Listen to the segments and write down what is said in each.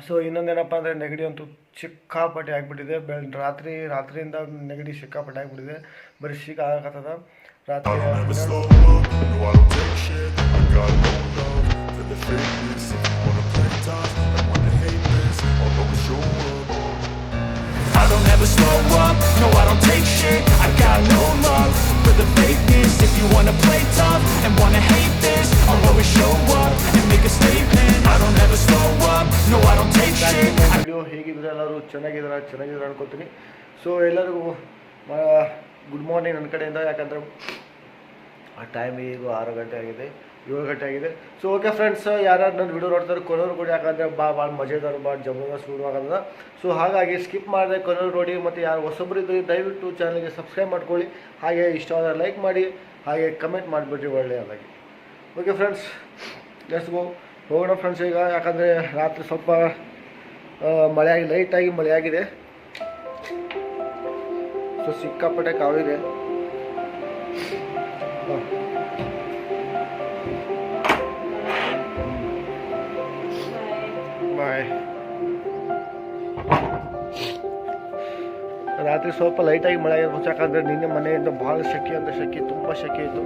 So ಇನ್ನೊಂದೇನಪ್ಪ ಅಂದರೆ ನೆಗಡಿ ಅಂತೂ ಸಿಕ್ಕಾಪಟ್ಟೆ ಆಗಿಬಿಟ್ಟಿದೆ. ರಾತ್ರಿಯಿಂದ ನೆಗಡಿ ಸಿಕ್ಕಾಪಟ್ಟೆ ಆಗಿಬಿಟ್ಟಿದೆ. ಬರೀ ಶೀತ ಆಗತ್ತದ ರಾತ್ರಿ. I don't ever slow up, no I don't take shit. I got no love for the fakeness. If you wanna play tough and wanna hate this, I'll always show up and make a statement. I don't ever slow up, no I don't take shit. Video ಹೇಗಿದ್ರೆ ಎಲ್ಲರೂ ಚೆನ್ನಾಗಿದ್ದಾರೆ ಅನ್ಕೋತೀನಿ. So ಎಲ್ಲರಿಗೂ good morning ನನ್ನ ಕಡೆಯಿಂದ. ಯಾಕಂದರೆ ಆ time ಈಗ 6 ಗಂಟೆ ಆಗಿದೆ, 7 ಗಂಟೆ ಆಗಿದೆ. ಸೊ ಓಕೆ ಫ್ರೆಂಡ್ಸ್, ಯಾರ್ಯಾರು ನನ್ನ ವಿಡಿಯೋ ನೋಡ್ತಾರೆ ಕೊನೆಯವ್ರು ಕೂಡ, ಯಾಕಂದರೆ ಭಾಳ ಮಜೆದಾರ, ಭಾಳ ಜಬರ್ದಸ್ತ್ ವಿಡಿಯೋ ಆಗದ. ಸೊ ಹಾಗಾಗಿ ಸ್ಕಿಪ್ ಮಾಡಿದೆ ಕೊನೆಯವ್ರು ನೋಡಿ. ಮತ್ತು ಯಾರು ಹೊಸಬ್ರು ಇದ್ದರೆ ದಯವಿಟ್ಟು ಚಾನಲ್ಗೆ ಸಬ್ಸ್ಕ್ರೈಬ್ ಮಾಡ್ಕೊಳ್ಳಿ. ಹಾಗೆ ಇಷ್ಟವಾದ ಲೈಕ್ ಮಾಡಿ, ಹಾಗೆ ಕಮೆಂಟ್ ಮಾಡಿಬಿಡ್ರಿ ಒಳ್ಳೆಯದಾಗಿ. ಓಕೆ ಫ್ರೆಂಡ್ಸ್, ಲೆಟ್ಸ್ ಗೋ, ಹೋಗೋಣ ಫ್ರೆಂಡ್ಸ್ ಈಗ. ಯಾಕಂದರೆ ರಾತ್ರಿ ಸ್ವಲ್ಪ ಲೈಟಾಗಿ ಮಳೆ ಆಗಿದೆ. ಸೊ ಸಿಕ್ಕಾಪಟ್ಟೆ ಕಾವಿದೆ. ಬಾಯ್. ರಾತ್ರಿ ಸ್ವಲ್ಪ ಲೈಟಾಗಿ ಮಳೆ ಆಗಿರ್ಬೋದು. ಯಾಕಂದರೆ ನಿನ್ನೆ ಮನೆಯಿಂದ ಭಾಳ ಶೆಕೆ, ತುಂಬ ಶೆಕೆ ಇತ್ತು.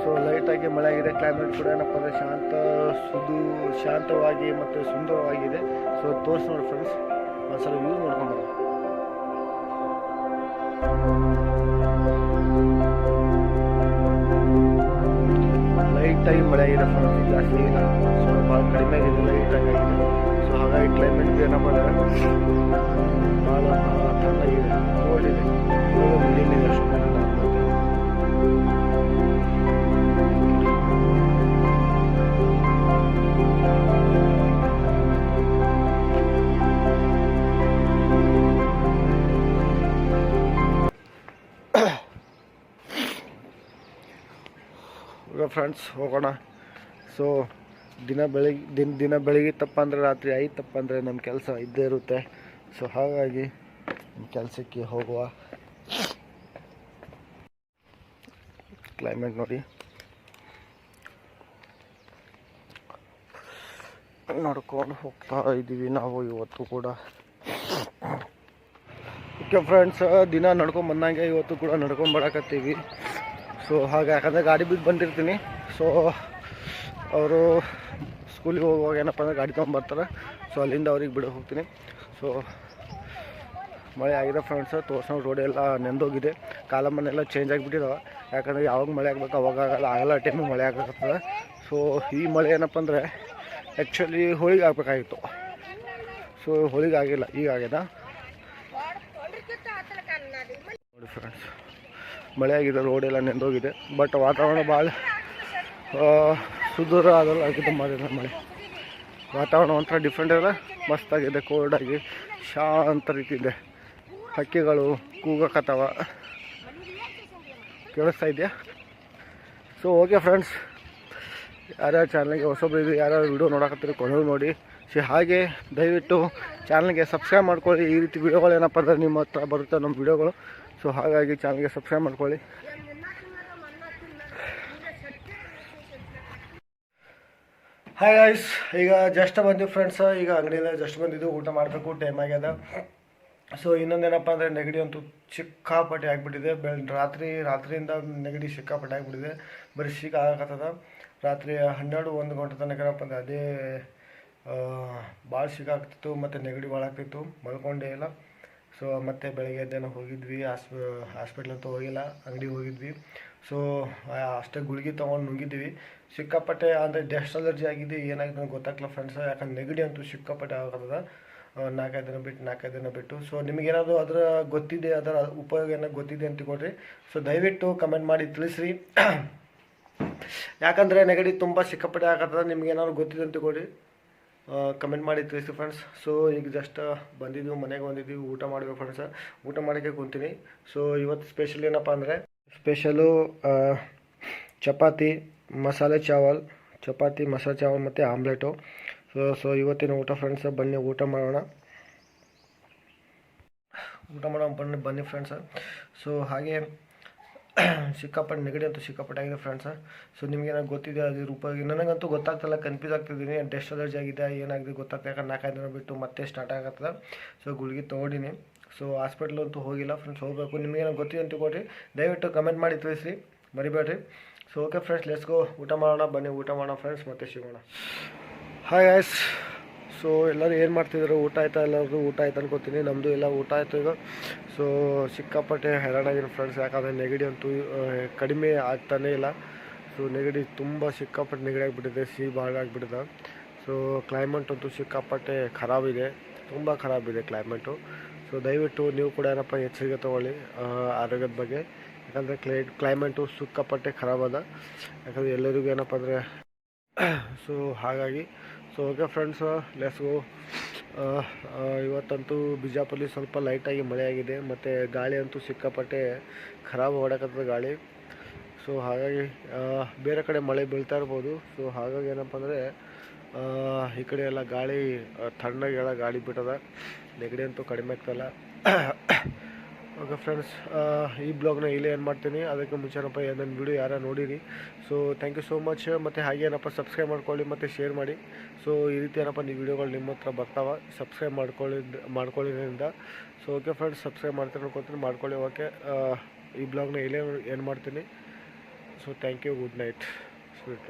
ಸೊ ಲೈಟಾಗಿ ಮಳೆ ಆಗಿದೆ. ಕ್ಲೈಮೇಟ್ ಕೂಡ ಏನಪ್ಪ ಅಂದರೆ ಶಾಂತವಾಗಿ ಮತ್ತು ಸುಂದರವಾಗಿದೆ. ಸೊ ತೋರಿಸಿ ನೋಡಿ ಫ್ರೆಂಡ್ಸ್, ಒಂದ್ಸಲ ವ್ಯೂ ನೋಡ್ಕೊಂಬರೋಣ. ಲೈಟಾಗಿ ಮಳೆ ಆಗಿದೆ ಫ್ರೆಂಡ್ಸ್, ಜಾಸ್ತಿ ಇಲ್ಲ. ಸೊ ಭಾಳ ಕಡಿಮೆ ಆಗಿದೆ, ಲೈಟಾಗಿ ಆಗಿದೆ. ಸೊ ಹಾಗಾಗಿ ಕ್ಲೈಮೇಟ್ ಏನಪ್ಪ ಅಂದರೆ ಭಾಳ ತಣ್ಣಗಿದೆ, ಕೋಲ್ಡ್ ಇದೆ. ಬಿಲ್ಡಿಂಗ್ ಇದೆ ಅಷ್ಟು. ಈಗ ಫ್ರೆಂಡ್ಸ್ ಹೋಗೋಣ. ಸೊ ದಿನ ಬೆಳಿಗ್ಗೆ ತಪ್ಪ ಅಂದರೆ ರಾತ್ರಿ 5 ತಪ್ಪ ಅಂದರೆ ನಮ್ಮ ಕೆಲಸ ಇದ್ದೇ ಇರುತ್ತೆ. ಸೊ ಹಾಗಾಗಿ ಕೆಲಸಕ್ಕೆ ಹೋಗುವ. ಕ್ಲೈಮೇಟ್ ನೋಡಿ, ನಡ್ಕೊಂಡು ಹೋಗ್ತಾ ಇದ್ದೀವಿ ನಾವು ಇವತ್ತು ಕೂಡ. ಓಕೆ ಫ್ರೆಂಡ್ಸ್, ದಿನ ನಡ್ಕೊಂಡು ಬಂದಂಗೆ ಇವತ್ತು ಕೂಡ ನಡ್ಕೊಂಬರಕತ್ತೀವಿ. ಸೊ ಹಾಗೆ ಯಾಕಂದರೆ ಗಾಡಿ ಬಿದ್ದು ಬಂದಿರ್ತೀನಿ. ಸೊ ಅವರು ಸ್ಕೂಲಿಗೆ ಹೋಗುವಾಗ ಏನಪ್ಪ ಅಂದರೆ ಗಾಡಿ ತೊಗೊಂಬರ್ತಾರೆ. ಸೊ ಅಲ್ಲಿಂದ ಅವ್ರಿಗೆ ಬಿಡೋಕೆ ಹೋಗ್ತೀನಿ. ಸೊ ಮಳೆ ಆಗಿದೆ ಫ್ರೆಂಡ್ಸ್, ತೋರ್ಸೋ ರೋಡ್ ಎಲ್ಲ ನೆಂದೋಗಿದೆ. ಕಾಲಮನ್ನೆಲ್ಲ ಚೇಂಜ್ ಆಗಿಬಿಟ್ಟಿದ್ದಾವೆ. ಯಾಕಂದರೆ ಯಾವಾಗ ಮಳೆ ಆಗಬೇಕು ಅವಾಗ ಆಗಲ್ಲ ಟೈಮಿಗೆ ಮಳೆ ಆಗತ್ತದ. ಸೊ ಈ ಮಳೆ ಏನಪ್ಪ ಅಂದರೆ ಆ್ಯಕ್ಚುಲಿ ಹೋಳಿಗೆ ಆಗಬೇಕಾಗಿತ್ತು. ಸೊ ಹೋಳಿಗೆ ಆಗಿಲ್ಲ, ಈಗ ಆಗ್ಯದ ನೋಡಿ ಫ್ರೆಂಡ್ಸ್. ಮಳೆ ಆಗಿದೆ, ರೋಡ್ ಎಲ್ಲ ನೆಂದೋಗಿದೆ. ಬಟ್ ವಾತಾವರಣ ಭಾಳ ಸುಂದರ ಅದಲ್ಲ ಆಗಿದ್ದು ಮಾಡಿದ ಮಳೆ. ವಾತಾವರಣ ಒಂಥರ ಡಿಫ್ರೆಂಟ್ ಇದೆ, ಮಸ್ತಾಗಿದೆ, ಕೋಲ್ಡಾಗಿ ಶಾಂತ ರೀತಿ ಇದೆ. ಹಕ್ಕಿಗಳು ಕೂಗಕತ್ತವ, ಕೇಳಿಸ್ತಾ ಇದೆಯಾ? ಸೊ ಓಕೆ ಫ್ರೆಂಡ್ಸ್, ಯಾರ್ಯಾರು ಚಾನಲ್ಗೆ ಹೊಸಬ್ರು ಇದೆ, ಯಾರ್ಯಾರು ವಿಡಿಯೋ ನೋಡಕತ್ತೀರಿ ಕೊನೆಗೂ ನೋಡಿ. ಹಾಗೆ ದಯವಿಟ್ಟು ಚಾನಲ್ಗೆ ಸಬ್ಸ್ಕ್ರೈಬ್ ಮಾಡ್ಕೊಳ್ಳಿ. ಈ ರೀತಿ ವಿಡಿಯೋಗಳು ಏನಪ್ಪ ಅಂದರೆ ನಿಮ್ಮ ಹತ್ರ ಬರುತ್ತೆ ನಮ್ಮ ವಿಡಿಯೋಗಳು. ಸೊ ಹಾಗಾಗಿ ಚಾನಲ್ಗೆ ಸಬ್ಸ್ಕ್ರೈಬ್ ಮಾಡ್ಕೊಳ್ಳಿ. ಹಾಯ್ ಗೈಸ್, ಈಗ ಜಸ್ಟ್ ಬಂದಿವಿ ಫ್ರೆಂಡ್ಸ್. ಈಗ ಅಂಗಡಿಯಿಂದ ಜಸ್ಟ್ ಬಂದಿದ್ದು, ಊಟ ಮಾಡಬೇಕು, ಟೈಮ್ ಆಗ್ಯದ. ಸೊ ಇನ್ನೊಂದೇನಪ್ಪ ಅಂದರೆ ನೆಗಡಿ ಅಂತೂ ಸಿಕ್ಕಾಪಟ್ಟೆ ಆಗಿಬಿಟ್ಟಿದೆ. ರಾತ್ರಿಯಿಂದ ನೆಗಡಿ ಸಿಕ್ಕಾಪಟ್ಟೆ ಆಗಿಬಿಟ್ಟಿದೆ. ಬರೀ ಶೀತ ಆಗತ್ತದ. ರಾತ್ರಿ 12-1 ಗಂಟೆ ತನಕ ಏನಪ್ಪ ಅಂದರೆ ಅದೇ ಭಾಳ ಶೀತ ಆಗ್ತಿತ್ತು ಮತ್ತು ನೆಗಡಿ ಭಾಳ ಆಗ್ತಿತ್ತು. ಮಲ್ಕೊಂಡೇ ಇಲ್ಲ. ಸೊ ಮತ್ತು ಬೆಳಗ್ಗೆ ಎದ್ದೇನೋ ಹೋಗಿದ್ವಿ, ಹಾಸ್ಪಿಟ್ಲ್ ಅಂತ ಹೋಗಿಲ್ಲ, ಅಂಗಡಿಗೆ ಹೋಗಿದ್ವಿ. ಸೊ ಅಷ್ಟೇ ಗುಳಿಗೆ ತೊಗೊಂಡು ನುಂಗಿದ್ವಿ. ಸಿಕ್ಕಾಪಟ್ಟೆ ಅಂದರೆ ಡಸ್ಟ್ ಅಲರ್ಜಿ ಆಗಿದೆ, ಏನಾಗಿದೆ ನನಗೆ ಗೊತ್ತಾಗ್ಲಿಲ್ಲ ಫ್ರೆಂಡ್ಸ್. ಯಾಕಂದ್ರೆ ನೆಗಡಿ ಅಂತೂ ಸಿಕ್ಕಾಪಟ್ಟೆ ಆಗತ್ತದ 4-5 ದಿನ ಬಿಟ್ಟು. ಸೊ ನಿಮಗೇನಾದರೂ ಅದರ ಗೊತ್ತಿದೆ, ಅದರ ಉಪಯೋಗ ಏನಾದ್ರು ಗೊತ್ತಿದೆ ಅಂತ ತಿಳ್ಕೊಡ್ರಿ. ಸೊ ದಯವಿಟ್ಟು ಕಮೆಂಟ್ ಮಾಡಿ ತಿಳಿಸ್ರಿ. ಯಾಕಂದರೆ ನೆಗಡಿ ತುಂಬ ಸಿಕ್ಕಾಪಟ್ಟೆ ಆಗತ್ತದ. ನಿಮ್ಗೇನಾದ್ರು ಗೊತ್ತಿದೆ ಅಂತ ತಿಳ್ಕೊಡ್ರಿ, ಕಮೆಂಟ್ ಮಾಡಿ ತಿಳಿಸಿ ಫ್ರೆಂಡ್ಸ್. ಸೊ ಈಗ ಜಸ್ಟ್ ಬಂದಿದ್ದೀವಿ, ಮನೆಗೆ ಬಂದಿದ್ದೀವಿ, ಊಟ ಮಾಡಬೇಕು ಫ್ರೆಂಡ್ಸ್. ಊಟ ಮಾಡೋಕ್ಕೆ ಕುಂತೀನಿ. ಸೊ ಇವತ್ತು ಸ್ಪೆಷಲ್ ಏನಪ್ಪ ಅಂದರೆ ಚಪಾತಿ ಮಸಾಲೆ ಚಾವಲ್ ಮತ್ತು ಆಮ್ಲೆಟು. ಸೊ ಇವತ್ತಿನ ಊಟ ಫ್ರೆಂಡ್ಸ್. ಬನ್ನಿ ಊಟ ಮಾಡೋಣ ಬನ್ನಿ ಫ್ರೆಂಡ್ಸ್. ಸೊ ಹಾಗೆ ಸಿಕ್ಕಾಪಟ್ಟೆ ನೆಗಡಿ ಅಂತೂ ಸಿಕ್ಕಾಪಟ್ಟೆ ಆಗಿದೆ ಫ್ರೆಂಡ್ಸ. ಸೊ ನಿಮಗೇನಾದ್ರು ಗೊತ್ತಿದೆ ಅದು ರೂಪಾಯಿ ನನಗಂತೂ ಗೊತ್ತಾಗ್ತಿಲ್ಲ, ಕನ್ಫ್ಯೂಸ್ ಆಗ್ತಿದ್ದೀನಿ. ಡಸ್ಟ್ ಅಲರ್ಜಿ ಆಗಿದೆ ಏನಾಗಿದೆ ಗೊತ್ತಾಗ್ತಾ, ಯಾಕಂದ್ರೆ 4-5 ದಿನ ಬಿಟ್ಟು ಮತ್ತೆ ಸ್ಟಾರ್ಟ್ ಆಗತ್ತದ. ಸೊ ಗುಳಿಗೆ ತೊಗೊಂಡಿನಿ. ಸೊ ಹಾಸ್ಪಿಟ್ಲ್ ಅಂತೂ ಹೋಗಿಲ್ಲ ಫ್ರೆಂಡ್ಸ್, ಹೋಗಬೇಕು. ನಿಮಗೇನಾದ್ರು ಗೊತ್ತಿದೆ ಅಂತ ಕೊಡ್ರಿ, ದಯವಿಟ್ಟು ಕಮೆಂಟ್ ಮಾಡಿ ತಿಳಿಸ್ರಿ, ಮರಿಬೇಡ್ರಿ. So okay friends, let's go, ಊಟ ಮಾಡೋಣ ಬನ್ನಿ, ಊಟ ಮಾಡೋಣ ಫ್ರೆಂಡ್ಸ್, ಮತ್ತೆ ಸಿಗೋಣ. ಹಾಯ್ ಗಾಯ್ಸ್, ಸೊ ಎಲ್ಲರೂ ಏನು ಮಾಡ್ತಿದ್ರು? ಊಟ ಆಯ್ತಾ? ಎಲ್ಲರದು ಊಟ ಆಯ್ತು ಅನ್ಕೋತೀನಿ. ನಮ್ಮದು ಎಲ್ಲ ಊಟ ಆಯಿತು ಈಗ. ಸೊ ಸಿಕ್ಕಾಪಟ್ಟೆ ಹೈರಾಣಾಗಿರೋ ಫ್ರೆಂಡ್ಸ್, ಯಾಕಂದರೆ ನೆಗಡಿ ಅಂತೂ ಕಡಿಮೆ ಆಗ್ತಾನೇ ಇಲ್ಲ. ಸೊ ನೆಗಡಿ ತುಂಬ ಸಿಕ್ಕಾಪಟ್ಟೆ ನೆಗಡಿ ಆಗಿಬಿಟ್ಟಿದೆ, ಸಿಹಿ ಭಾಳ ಆಗಿಬಿಟ್ಟಿದೆ. ಸೊ ಕ್ಲೈಮೇಟ್ ಅಂತೂ ಸಿಕ್ಕಾಪಟ್ಟೆ ಖರಾಬಿದೆ, ತುಂಬ ಖರಾಬಿದೆ ಕ್ಲೈಮೇಟು. ಸೊ ದಯವಿಟ್ಟು ನೀವು ಕೂಡ ಏನಪ್ಪ ಎಚ್ಚರಿಕೆ ತೊಗೊಳ್ಳಿ ಆರೋಗ್ಯದ ಬಗ್ಗೆ, ಯಾಕಂದರೆ ಕ್ಲೈಮೇಟು ಸಿಕ್ಕಾಪಟ್ಟೆ ಖರಾಬದ. ಯಾಕಂದರೆ ಎಲ್ಲರಿಗೂ ಏನಪ್ಪ ಅಂದರೆ ಸೊ ಹಾಗಾಗಿ. So okay friends, let's go. ಇವತ್ತಂತೂ ಬಿಜಾಪುರಲ್ಲಿ ಸ್ವಲ್ಪ ಲೈಟಾಗಿ ಮಳೆ ಆಗಿದೆ, ಮತ್ತು ಗಾಳಿ ಅಂತೂ ಸಿಕ್ಕಾಪಟ್ಟೆ ಖರಾಬ್ ಹೊಡಕತ್ತದ ಗಾಳಿ. ಸೊ ಹಾಗಾಗಿ ಬೇರೆ ಕಡೆ ಮಳೆ ಬೀಳ್ತಾ ಇರ್ಬೋದು. ಸೊ ಹಾಗಾಗಿ ಏನಪ್ಪ ಅಂದರೆ ಈ ಕಡೆ ಎಲ್ಲ ಗಾಳಿ ತಣ್ಣಗೆ ಎಲ್ಲ ಗಾಳಿ ಬಿಟ್ಟದ, ನೆಗಡಿ ಅಂತೂ ಕಡಿಮೆ ಆಗ್ತಾಯಿಲ್ಲ. ಓಕೆ ಫ್ರೆಂಡ್ಸ್, ಈ ಬ್ಲಾಗ್ನ ಇಲ್ಲೇ ಏನು ಮಾಡ್ತೀನಿ. ಅದಕ್ಕೆ ಮುಂಚೆನಪ್ಪ ನನ್ನ ವಿಡಿಯೋ ಯಾರು ನೋಡಿರಿ. So thank you so much. ಮತ್ತು ಹಾಗೆ ಏನಪ್ಪ ಸಬ್ಸ್ಕ್ರೈಬ್ ಮಾಡ್ಕೊಳ್ಳಿ ಮತ್ತು ಶೇರ್ ಮಾಡಿ. ಸೊ ಈ ರೀತಿ ಏನಪ್ಪ ನೀವು ವಿಡಿಯೋಗಳು ನಿಮ್ಮ ಹತ್ರ ಬರ್ತಾವೆ, ಸಬ್ಸ್ಕ್ರೈಬ್ ಮಾಡ್ಕೊಳ್ಳೋದ್ರಿಂದ. ಸೊ ಓಕೆ ಫ್ರೆಂಡ್ಸ್, ಸಬ್ಸ್ಕ್ರೈಬ್ ಮಾಡ್ತೀನಿ ಅನ್ಕೊತೀನಿ, ಮಾಡ್ಕೊಳ್ಳಿ. ಓಕೆ, ಈ ಬ್ಲಾಗ್ನ ಇಲ್ಲೇ ಏನು ಮಾಡ್ತೀನಿ. So thank you, good night, sweet.